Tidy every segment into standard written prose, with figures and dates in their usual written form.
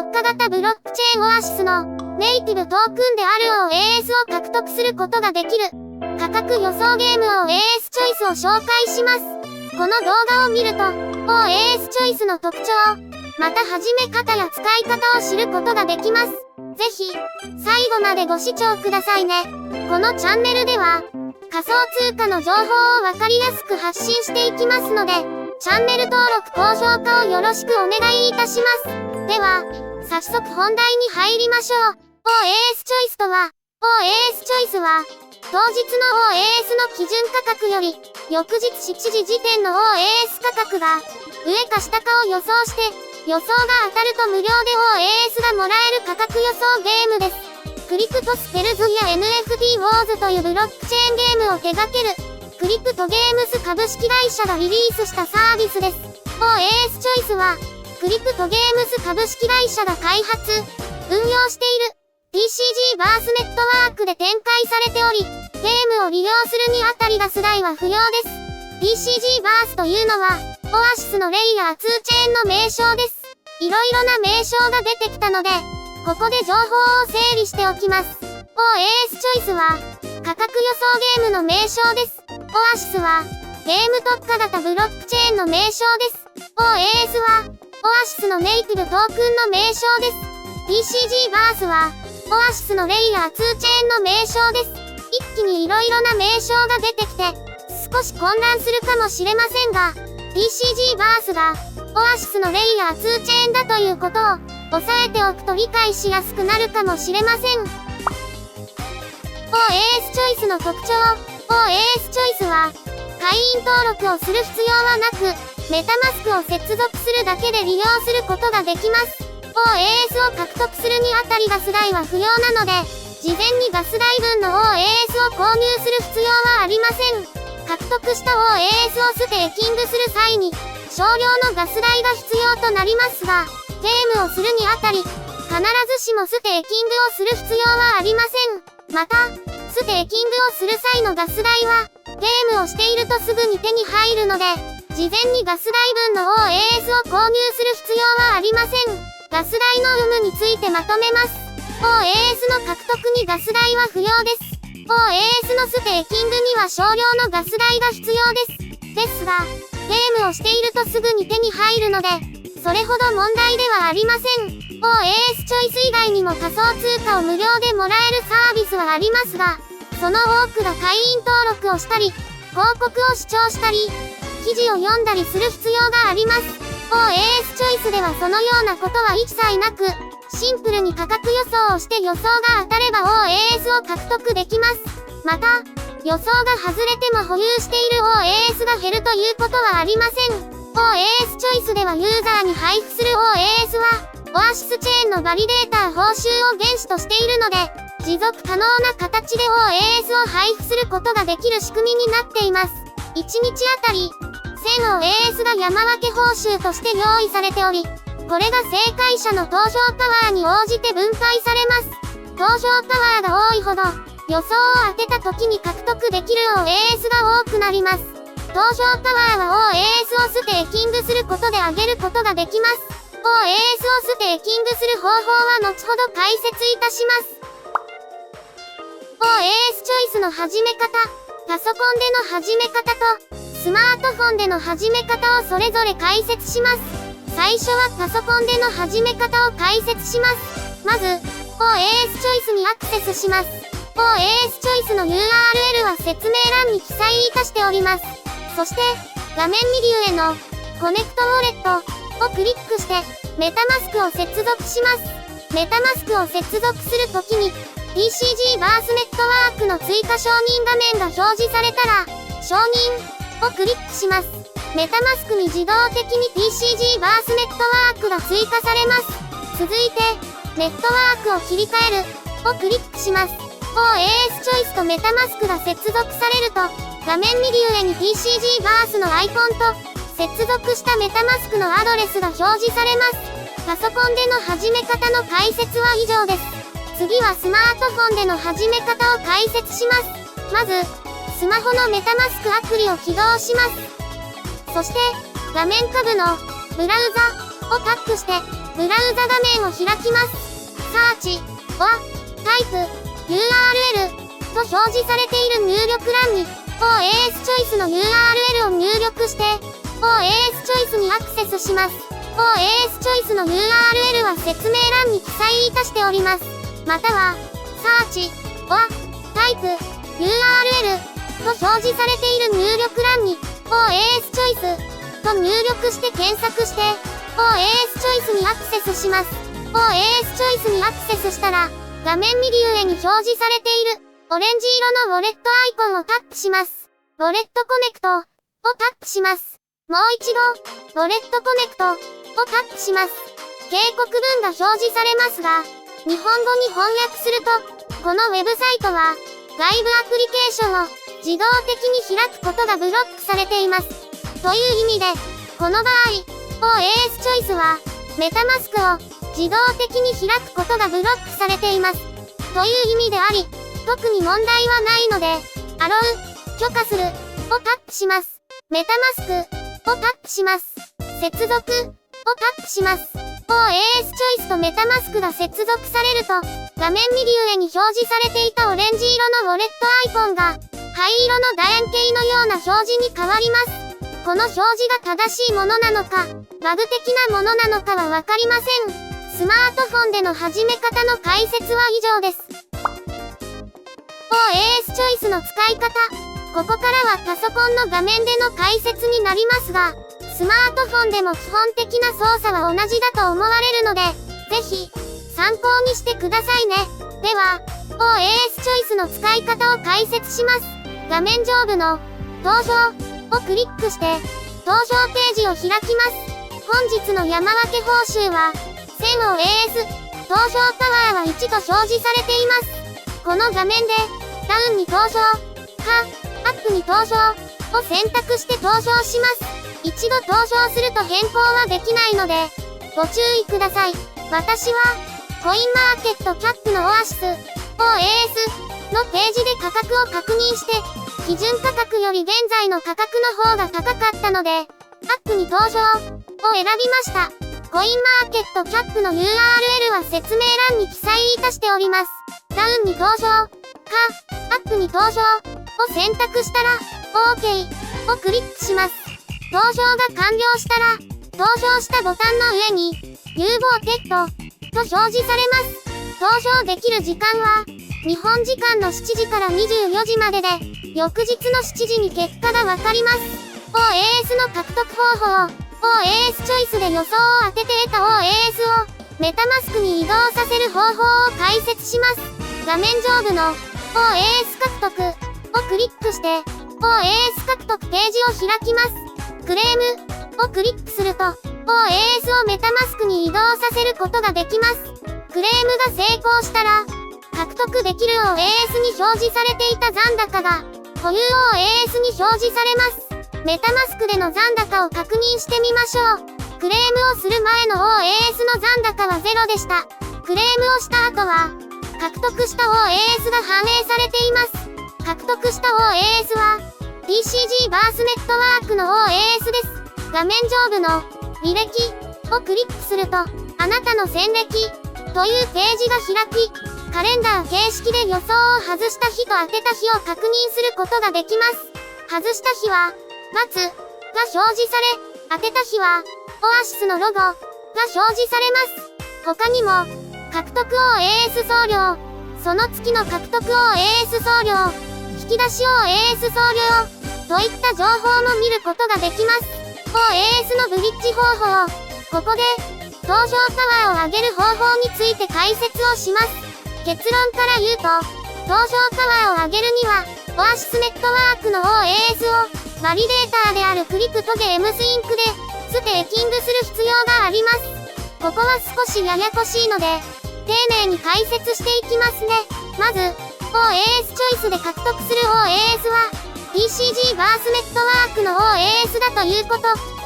特化型ブロックチェーンオアシスのネイティブトークンである OAS を獲得することができる価格予想ゲーム OAS チョイスを紹介します。この動画を見ると OAS チョイスの特徴、また始め方や使い方を知ることができます。ぜひ最後までご視聴くださいね。このチャンネルでは仮想通貨の情報をわかりやすく発信していきますので、チャンネル登録高評価をよろしくお願いいたします。では、早速本題に入りましょう。OAS チョイスとは、OAS チョイスは、当日の OAS の基準価格より、翌日7時時点の OAS 価格が、上か下かを予想して、予想が当たると無料で OAS がもらえる価格予想ゲームです。クリプトスペルズや NFT ウォーズというブロックチェーンゲームを手掛ける、クリプトゲームス株式会社がリリースしたサービスです。OAS チョイスは、クリプトゲームス株式会社が開発、運用している TCG バースネットワークで展開されており、ゲームを利用するにあたりガス代は不要です。TCG バースというのは、オアシスのレイヤー2チェーンの名称です。いろいろな名称が出てきたので、ここで情報を整理しておきます。OAS チョイスは、価格予想ゲームの名称です。オアシスは、ゲーム特化型ブロックチェーンの名称です。OAS は、オアシスのネイティブトークンの名称です。TCG バースは、オアシスのレイヤー2チェーンの名称です。一気に色々な名称が出てきて、少し混乱するかもしれませんが、TCG バースが、オアシスのレイヤー2チェーンだということを、押さえておくと理解しやすくなるかもしれません。OAS チョイスの特徴。OAS チョイスは、会員登録をする必要はなく、メタマスクを接続するだけで利用することができます。OAS を獲得するにあたりガス代は不要なので、事前にガス代分の OAS を購入する必要はありません。獲得した OAS をステーキングする際に、少量のガス代が必要となりますが、ゲームをするにあたり、必ずしもステーキングをする必要はありません。また、ステーキングをする際のガス代は、ゲームをしているとすぐに手に入るので、事前にガス代分の OAS を購入する必要はありません。ガス代の有無についてまとめます。OAS の獲得にガス代は不要です。OAS のステーキングには少量のガス代が必要です。ですが、ゲームをしているとすぐに手に入るので、それほど問題ではありません。OAS チョイス以外にも仮想通貨を無料でもらえるサービスはありますが、その多くが会員登録をしたり、広告を視聴したり、記事を読んだりする必要があります。OAS チョイスではそのようなことは一切なく、シンプルに価格予想をして予想が当たれば OAS を獲得できます。また、予想が外れても保有している OAS が減るということはありません。OAS チョイスではユーザーに配布する OAS は、オアシスチェーンのバリデーター報酬を原資としているので、持続可能な形で OAS を配布することができる仕組みになっています。1日あたり、1000の OAS が山分け報酬として用意されており、これが正解者の投票パワーに応じて分配されます。投票パワーが多いほど、予想を当てた時に獲得できる OAS が多くなります。投票パワーは OAS をステーキングすることで上げることができます。OAS をステーキングする方法は後ほど解説いたします。OAS チョイスの始め方。パソコンでの始め方と、スマートフォンでの始め方をそれぞれ解説します。最初はパソコンでの始め方を解説します。まず、OAS チョイスにアクセスします。OAS チョイスの URL は説明欄に記載いたしております。そして、画面右上のコネクトウォレットをクリックして、メタマスクを接続します。メタマスクを接続するときに、TCG バースネットワークの追加承認画面が表示されたら、承認をクリックします。メタマスクに自動的に TCG バースネットワークが追加されます。続いて、ネットワークを切り替えるをクリックします。OAS チョイスとメタマスクが接続されると、画面右上に TCG バースのアイコンと、接続したメタマスクのアドレスが表示されます。パソコンでの始め方の解説は以上です。次はスマートフォンでの始め方を解説します。まず、スマホのメタマスクアプリを起動します。そして、画面下部のブラウザをタップして、ブラウザ画面を開きます。サーチはタイプ URL と表示されている入力欄に OAS チョイスの URL を入力して OAS チョイスにアクセスします。OAS チョイスの URL は説明欄に記載いたしております。またはサーチはタイプ URL と表示されている入力欄に OAS チョイスと入力して検索して OAS チョイスにアクセスします。OAS チョイスにアクセスしたら画面右上に表示されているオレンジ色のウォレットアイコンをタップします。ウォレットコネクトをタップします。もう一度ウォレットコネクトをタップします。警告文が表示されますが、日本語に翻訳すると、このウェブサイトは外部アプリケーションを自動的に開くことがブロックされています。という意味で、この場合、OAS チョイスはメタマスクを自動的に開くことがブロックされています。という意味であり、特に問題はないので、アロウ、許可するをタップします。メタマスクをタップします。接続をタップします。OAS チョイスとメタマスクが接続されると、画面右上に表示されていたオレンジ色のウォレットアイコンが、灰色の楕円形のような表示に変わります。この表示が正しいものなのか、バグ的なものなのかはわかりません。スマートフォンでの始め方の解説は以上です。OAS チョイスの使い方。ここからはパソコンの画面での解説になりますが、スマートフォンでも基本的な操作は同じだと思われるので、ぜひ、参考にしてくださいね。では、OAS チョイスの使い方を解説します。画面上部の、登場をクリックして、登場ページを開きます。本日の山分け報酬は、1000OAS、登場パワーは1と表示されています。この画面で、ダウンに登場、か、アップに登場を選択して登場します。一度登場すると変更はできないので、ご注意ください。私は、コインマーケットキャップのオアシス、OAS のページで価格を確認して、基準価格より現在の価格の方が高かったので、アップに登場を選びました。コインマーケットキャップの URL は説明欄に記載いたしております。ダウンに登場、か、アップに登場を選択したら、OK をクリックします。登場が完了したら、登場したボタンの上に、有望テッドと表示されます。登場できる時間は、日本時間の7時から24時までで、翌日の7時に結果がわかります。OAS の獲得方法、OAS チョイスで予想を当てて得た OAS を、メタマスクに移動させる方法を解説します。画面上部の、OAS 獲得をクリックして、OAS 獲得ページを開きます。クレームをクリックすると、OAS をメタマスクに移動させることができます。クレームが成功したら、獲得できる OAS に表示されていた残高が、保有 OAS に表示されます。メタマスクでの残高を確認してみましょう。クレームをする前の OAS の残高は0でした。クレームをした後は、獲得した OAS が反映されています。獲得した OAS は、TCG バースネットワークの OAS です。画面上部の履歴をクリックすると、あなたの戦歴というページが開き、カレンダー形式で予想を外した日と当てた日を確認することができます。外した日は、×が表示され、当てた日は、オアシスのロゴが表示されます。他にも、獲得 OAS 送料、その月の獲得 OAS 送料、引き出し OAS 送料といった情報も見ることができます。OAS のブリッジ方法。ここで、登場パワーを上げる方法について解説をします。結論から言うと、登場パワーを上げるには、オアシスネットワークの OAS を、バリデーターであるクリプトゲームスインクで、ステーキングする必要があります。ここは少しややこしいので、丁寧に解説していきますね。まず、OAS チョイスで獲得する OAS は、TCG バースネットワークの OAS だということ。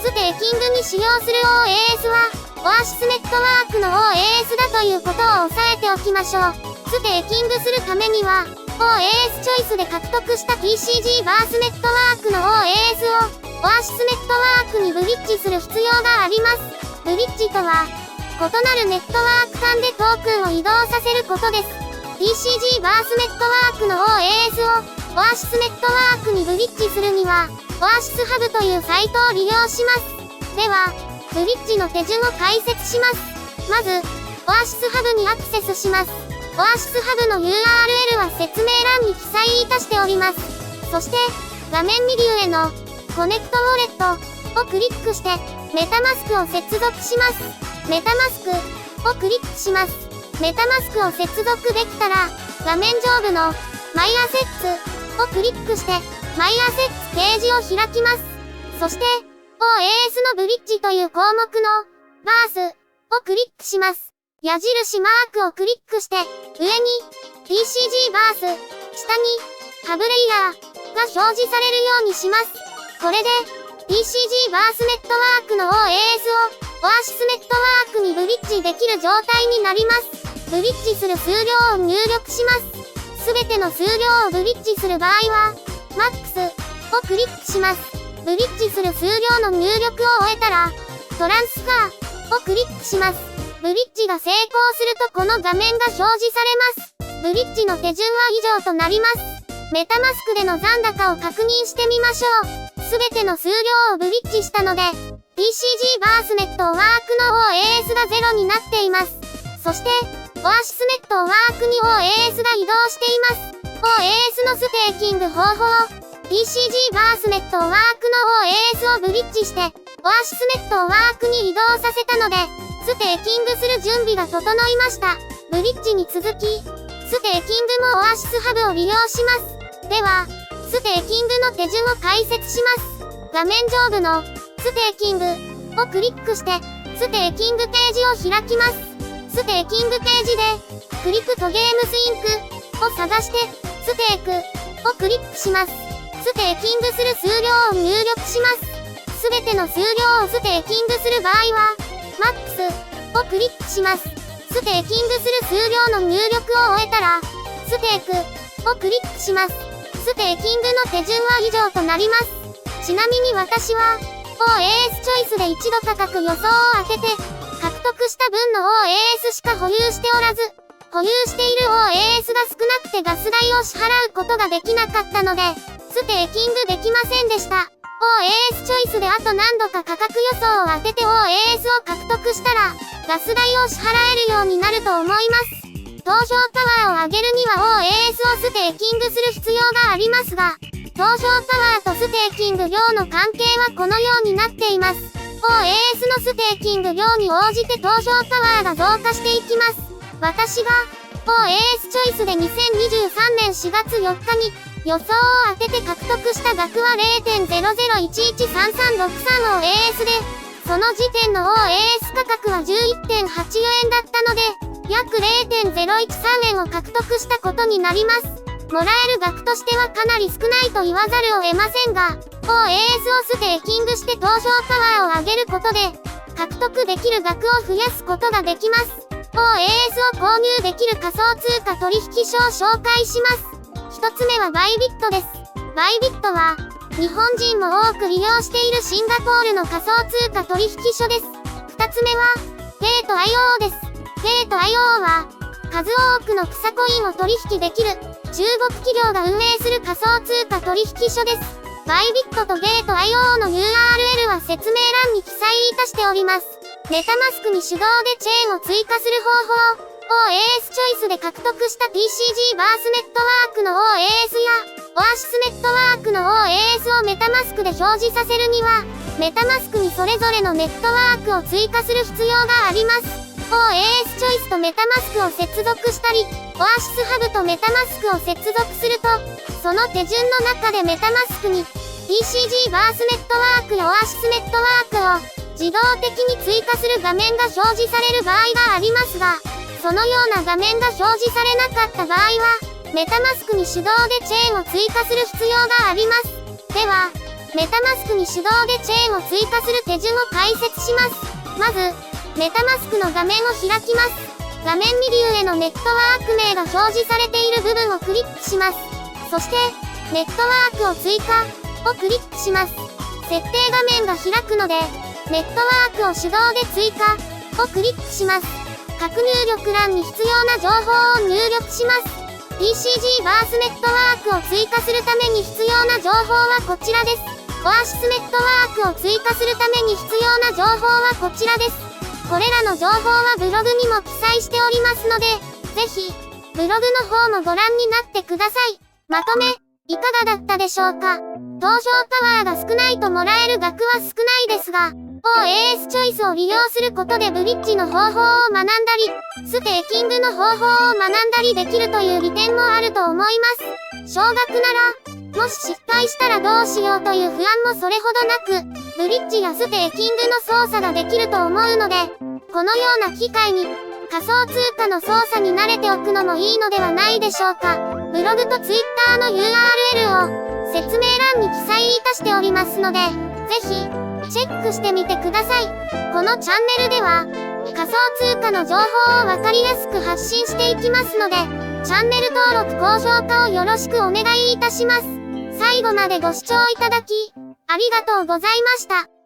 ステーキングに使用する OAS は、オアシスネットワークの OAS だということを押さえておきましょう。ステーキングするためには、OAS チョイスで獲得した TCG バースネットワークの OAS を、オアシスネットワークにブリッジする必要があります。ブリッジとは、異なるネットワーク間でトークンを移動させることです。TCG バースネットワークの OAS をオアシスネットワークにブリッジするには、オアシスハブというサイトを利用します。では、ブリッジの手順を解説します。まず、オアシスハブにアクセスします。オアシスハブの URL は説明欄に記載いたしております。そして、画面右上のコネクトウォレットをクリックして、メタマスクを接続します。メタマスクをクリックします。メタマスクを接続できたら、画面上部のマイアセッツをクリックして、マイアセッツページを開きます。そして、OAS のブリッジという項目のバースをクリックします。矢印マークをクリックして、上に TCG バース、下にハブレイヤーが表示されるようにします。これで TCG バースネットワークの OAS をオアシスネットワークにブリッジできる状態になります。ブリッジする数量を入力します。すべての数量をブリッジする場合は、MAX をクリックします。ブリッジする数量の入力を終えたら、トランスファーをクリックします。ブリッジが成功するとこの画面が表示されます。ブリッジの手順は以上となります。メタマスクでの残高を確認してみましょう。すべての数量をブリッジしたので、TCG バースネットワークの OAS が0になっています。そして、オアシスネットワークに OAS が移動しています。OAS のステーキング方法。TCG バースネットワークの OAS をブリッジして、オアシスネットワークに移動させたので、ステーキングする準備が整いました。ブリッジに続き、ステーキングもオアシスハブを利用します。では、ステーキングの手順を解説します。画面上部のステーキングをクリックして、ステーキングページを開きます。ステーキングページで、クリプトゲームスインクを探して、ステークをクリックします。ステーキングする数量を入力します。すべての数量をステーキングする場合は、MAX をクリックします。ステーキングする数量の入力を終えたら、ステークをクリックします。ステーキングの手順は以上となります。ちなみに私は、OAS チョイスで一度高く予想を当てて、獲得した分の OAS しか保有しておらず、保有している OAS が少なくてガス代を支払うことができなかったので、ステーキングできませんでした。OAS チョイスであと何度か価格予想を当てて OAS を獲得したら、ガス代を支払えるようになると思います。投票パワーを上げるには OAS をステーキングする必要がありますが、投票パワーとステーキング量の関係はこのようになっています。OAS のステーキング量に応じて投票パワーが増加していきます。私が OAS チョイスで2023年4月4日に予想を当てて獲得した額は 0.00113363OAS で、その時点の OAS 価格は 11.84 円だったので、約 0.013 円を獲得したことになります。もらえる額としてはかなり少ないと言わざるを得ませんが、OAS をステーキングして投票パワーを上げることで、獲得できる額を増やすことができます。OAS を購入できる仮想通貨取引所を紹介します。一つ目はバイビットです。バイビットは、日本人も多く利用しているシンガポールの仮想通貨取引所です。二つ目は、Pay2IO です。Pay2IO は、数多くの草コインを取引できる、中国企業が運営する仮想通貨取引所です。バイビットと Pay2IO の URL は説明欄に記載いたしております。メタマスクに手動でチェーンを追加する方法。OAS チョイスで獲得した TCG バースネットワークの OAS や、オアシスネットワークの OAS をメタマスクで表示させるには、メタマスクにそれぞれのネットワークを追加する必要があります。OAS チョイスとメタマスクを接続したり、オアシスハブとメタマスクを接続すると、その手順の中でメタマスクに TCG バースネットワークやオアシスネットワークを自動的に追加する画面が表示される場合がありますが、そのような画面が表示されなかった場合は、メタマスクに手動でチェーンを追加する必要があります。では、メタマスクに手動でチェーンを追加する手順を解説します。まず、メタマスクの画面を開きます。画面右上のネットワーク名が表示されている部分をクリックします。そして、ネットワークを追加をクリックします。設定画面が開くので、ネットワークを手動で追加をクリックします。各入力欄に必要な情報を入力します。BCG バースネットワークを追加するために必要な情報はこちらです。オアシスネットワークを追加するために必要な情報はこちらです。これらの情報はブログにも記載しておりますので、ぜひ、ブログの方もご覧になってください。まとめ、いかがだったでしょうか？投票パワーが少ないともらえる額は少ないですが、OAS チョイスを利用することでブリッジの方法を学んだり、ステーキングの方法を学んだりできるという利点もあると思います。少額なら、もし失敗したらどうしようという不安もそれほどなく、ブリッジやステーキングの操作ができると思うので、このような機会に仮想通貨の操作に慣れておくのもいいのではないでしょうか。ブログと Twitter の URL を説明欄に記載いたしておりますので、ぜひチェックしてみてください。このチャンネルでは仮想通貨の情報をわかりやすく発信していきますので、チャンネル登録高評価をよろしくお願いいたします。最後までご視聴いただきありがとうございました。